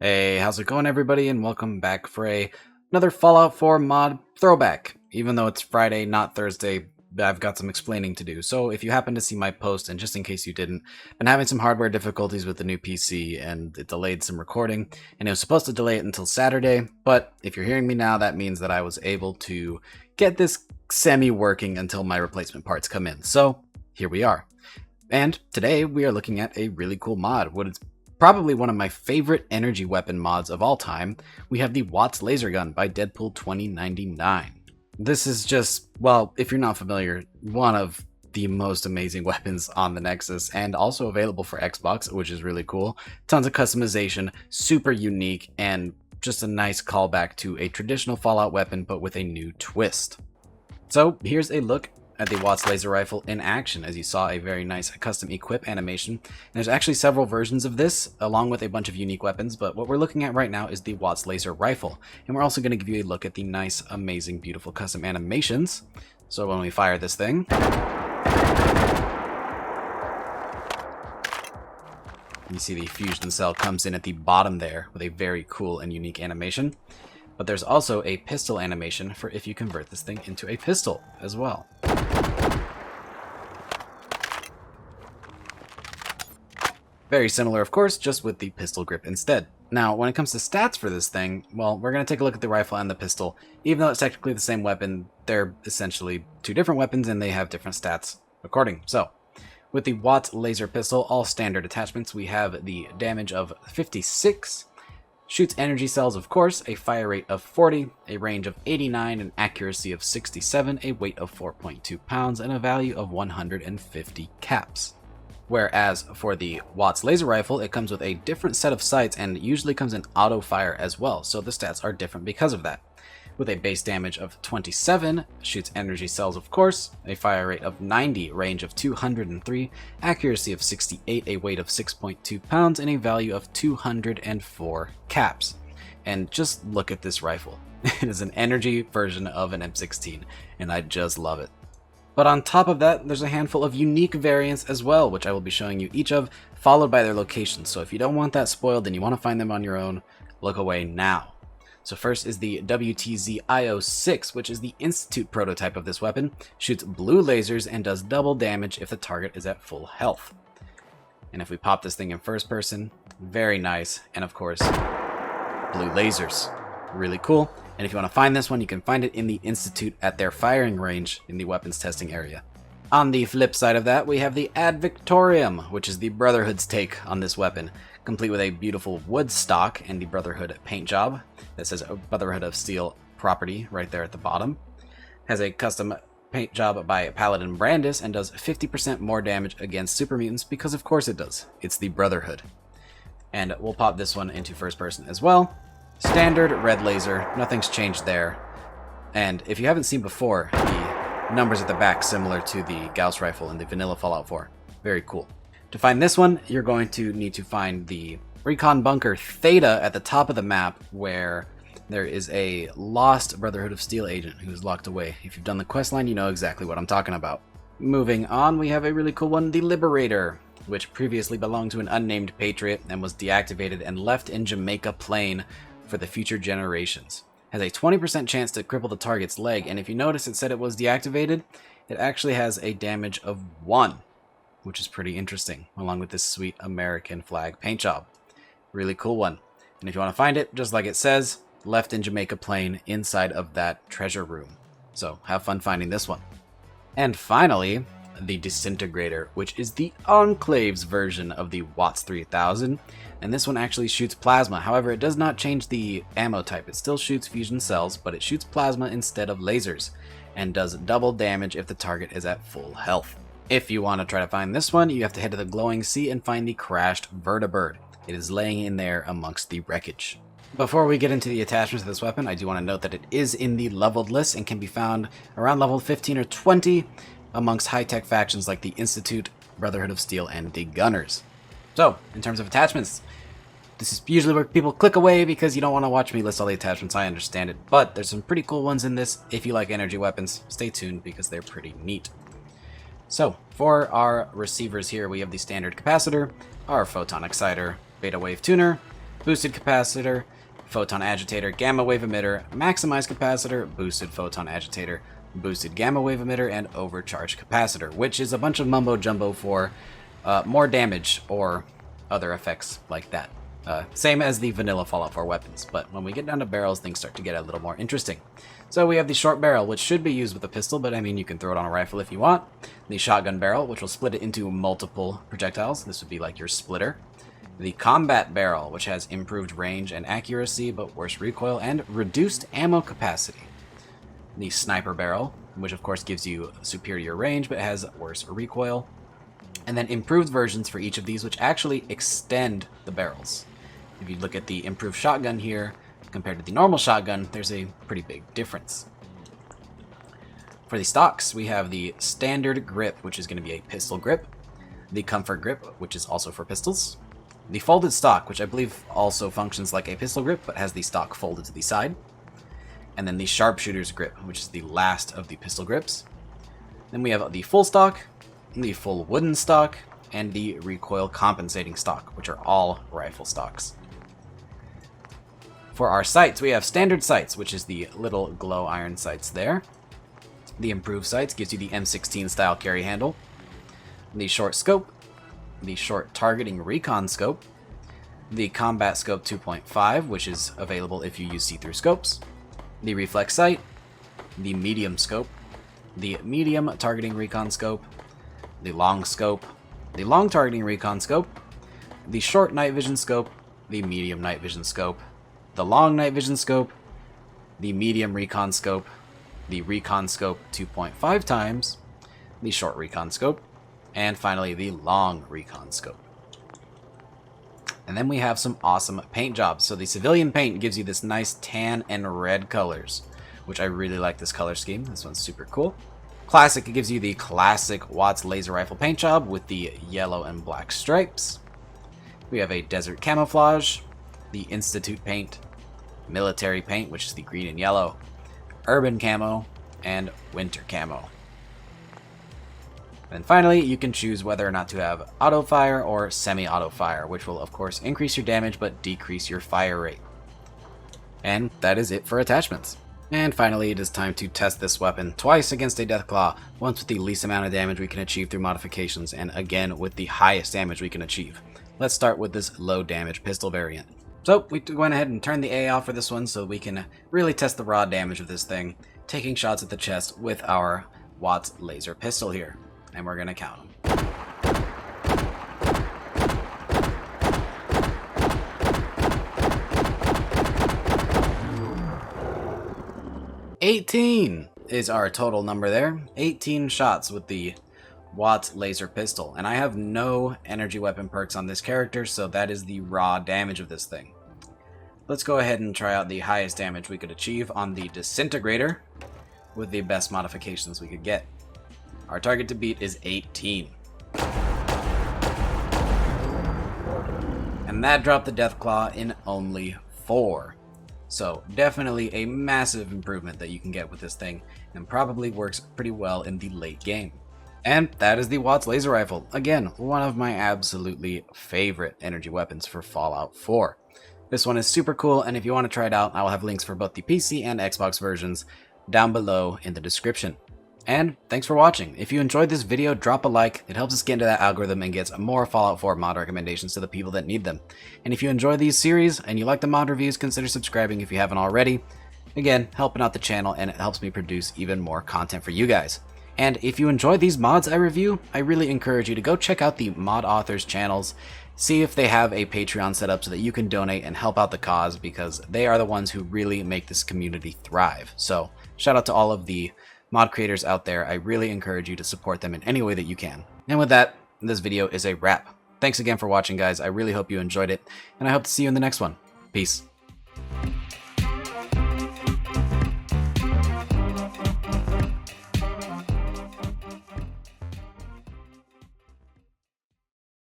Hey, how's it going, everybody, and welcome back for another Fallout 4 mod throwback. Even though it's Friday, not Thursday, I've got some explaining to do. So if you happen to see my post, and just in case you didn't, I've been having some hardware difficulties with the new PC, and it delayed some recording, and it was supposed to delay it until Saturday, but if you're hearing me now, that means that I was able to get this semi-working until my replacement parts come in. So here we are. And today we are looking at a really cool mod. What is probably one of my favorite energy weapon mods of all time. We have the Wattz laser gun by Deadpool 2099. This is just, well, if you're not familiar, one of the most amazing weapons on the Nexus, and also available for Xbox, which is really cool. Tons of customization, super unique, and just a nice callback to a traditional Fallout weapon, but with a new twist. So here's a look at the Wattz laser rifle in action. As you saw, a very nice custom equip animation. And there's actually several versions of this, along with a bunch of unique weapons, but what we're looking at right now is the Wattz laser rifle. And we're also going to give you a look at the nice, amazing, beautiful custom animations. So when we fire this thing, you see the fusion cell comes in at the bottom there with a very cool and unique animation. But there's also a pistol animation for if you convert this thing into a pistol as well. Very similar, of course, just with the pistol grip instead. Now, when it comes to stats for this thing, well, we're going to take a look at the rifle and the pistol. Even though it's technically the same weapon, they're essentially two different weapons and they have different stats according. So, with the Wattz laser pistol, all standard attachments, we have the damage of 56, shoots energy cells, of course, a fire rate of 40, a range of 89, an accuracy of 67, a weight of 4.2 pounds, and a value of 150 caps. Whereas for the Wattz laser rifle, it comes with a different set of sights and usually comes in auto fire as well, so the stats are different because of that. With a base damage of 27, shoots energy cells, of course, a fire rate of 90, range of 203, accuracy of 68, a weight of 6.2 pounds, and a value of 204 caps. And just look at this rifle. It is an energy version of an M16, and I just love it. But on top of that, there's a handful of unique variants as well, which I will be showing you each of, followed by their locations. So if you don't want that spoiled and you want to find them on your own, look away now. So first is the WTZ-IO6, which is the Institute prototype of this weapon, shoots blue lasers and does double damage if the target is at full health. And if we pop this thing in first person, very nice, and of course, blue lasers. Really cool. And if you want to find this one, you can find it in the Institute at their firing range in the weapons testing area. On the flip side of that, we have the Ad Victorium, which is the Brotherhood's take on this weapon, complete with a beautiful wood stock and the Brotherhood paint job that says Brotherhood of Steel property right there at the bottom. Has a custom paint job by Paladin Brandis and does 50% more damage against super mutants because of course it does. It's the Brotherhood. And we'll pop this one into first person as well. Standard red laser, nothing's changed there. And if you haven't seen before, the numbers at the back similar to the Gauss rifle in the vanilla Fallout 4. Very cool. To find this one, you're going to need to find the Recon Bunker Theta at the top of the map, where there is a lost Brotherhood of Steel agent who's locked away. If you've done the questline, you know exactly what I'm talking about. Moving on, we have a really cool one, the Liberator, which previously belonged to an unnamed patriot and was deactivated and left in Jamaica Plain for the future generations. Has a 20% chance to cripple the target's leg, and if you notice it said it was deactivated, it actually has a damage of 1, which is pretty interesting, along with this sweet American flag paint job. Really cool one. And if you want to find it, just like it says, left in Jamaica Plain inside of that treasure room. So have fun finding this one. And finally, the Disintegrator, which is the Enclave's version of the Wattz 3000, and this one actually shoots plasma. However, it does not change the ammo type. It still shoots fusion cells, but it shoots plasma instead of lasers, and does double damage if the target is at full health. If you want to try to find this one, you have to head to the Glowing Sea and find the crashed Vertibird. It is laying in there amongst the wreckage. Before we get into the attachments of this weapon, I do want to note that it is in the leveled list and can be found around level 15 or 20, amongst high-tech factions like the Institute, Brotherhood of Steel, and the Gunners. So, in terms of attachments, this is usually where people click away because you don't want to watch me list all the attachments, I understand it, but there's some pretty cool ones in this. If you like energy weapons, stay tuned because they're pretty neat. So, for our receivers here, we have the standard capacitor, our photon exciter, beta wave tuner, boosted capacitor, photon agitator, gamma wave emitter, maximized capacitor, boosted photon agitator, boosted gamma wave emitter, and overcharged capacitor, which is a bunch of mumbo jumbo for more damage or other effects like that. Same as the vanilla Fallout 4 weapons, but when we get down to barrels, things start to get a little more interesting. So we have the short barrel, which should be used with a pistol, but I mean, you can throw it on a rifle if you want. The shotgun barrel, which will split it into multiple projectiles. This would be like your splitter. The combat barrel, which has improved range and accuracy, but worse recoil and reduced ammo capacity. The sniper barrel, which of course gives you superior range, but has worse recoil. And then improved versions for each of these, which actually extend the barrels. If you look at the improved shotgun here, compared to the normal shotgun, there's a pretty big difference. For the stocks, we have the standard grip, which is going to be a pistol grip. The comfort grip, which is also for pistols. The folded stock, which I believe also functions like a pistol grip, but has the stock folded to the side. And then the sharpshooter's grip, which is the last of the pistol grips. Then we have the full stock, the full wooden stock, and the recoil compensating stock, which are all rifle stocks. For our sights, we have standard sights, which is the little glow iron sights there. The improved sights gives you the M16 style carry handle. The short scope, the short targeting recon scope, the combat scope 2.5, which is available if you use see-through scopes, the reflex sight, the medium scope, the medium targeting recon scope, the long scope, the long targeting recon scope, the short night vision scope, the medium night vision scope, the long night vision scope, the medium recon scope, the recon scope 2.5 times, the short recon scope, and finally the long recon scope. And then we have some awesome paint jobs. So the civilian paint gives you this nice tan and red colors, which I really like this color scheme. This one's super cool. Classic, it gives you the classic Wattz laser rifle paint job with the yellow and black stripes. We have a desert camouflage, the institute paint, military paint, which is the green and yellow, urban camo, and winter camo. And finally, you can choose whether or not to have auto fire or semi-auto fire, which will of course increase your damage but decrease your fire rate. And that is it for attachments. And finally, it is time to test this weapon twice against a Deathclaw, once with the least amount of damage we can achieve through modifications, and again with the highest damage we can achieve. Let's start with this low damage pistol variant. So we went ahead and turned the A off for this one so we can really test the raw damage of this thing, taking shots at the chest with our Wattz laser pistol here. And we're gonna count them. 18 is our total number there. 18 shots with the Wattz laser pistol. And I have no energy weapon perks on this character, so that is the raw damage of this thing. Let's go ahead and try out the highest damage we could achieve on the disintegrator with the best modifications we could get. Our target to beat is 18. And that dropped the Deathclaw in only 4. So definitely a massive improvement that you can get with this thing, and probably works pretty well in the late game. And that is the Wattz laser rifle. Again, one of my absolutely favorite energy weapons for Fallout 4. This one is super cool, and if you want to try it out, I will have links for both the PC and Xbox versions down below in the description. And thanks for watching. If you enjoyed this video, drop a like. It helps us get into that algorithm and gets more Fallout 4 mod recommendations to the people that need them. And if you enjoy these series and you like the mod reviews, consider subscribing if you haven't already. Again, helping out the channel, and it helps me produce even more content for you guys. And if you enjoy these mods I review, I really encourage you to go check out the mod authors' channels, see if they have a Patreon set up so that you can donate and help out the cause, because they are the ones who really make this community thrive. So shout out to all of the mod creators out there. I really encourage you to support them in any way that you can. And with that, this video is a wrap. Thanks again for watching, guys. I really hope you enjoyed it, and I hope to see you in the next one. Peace.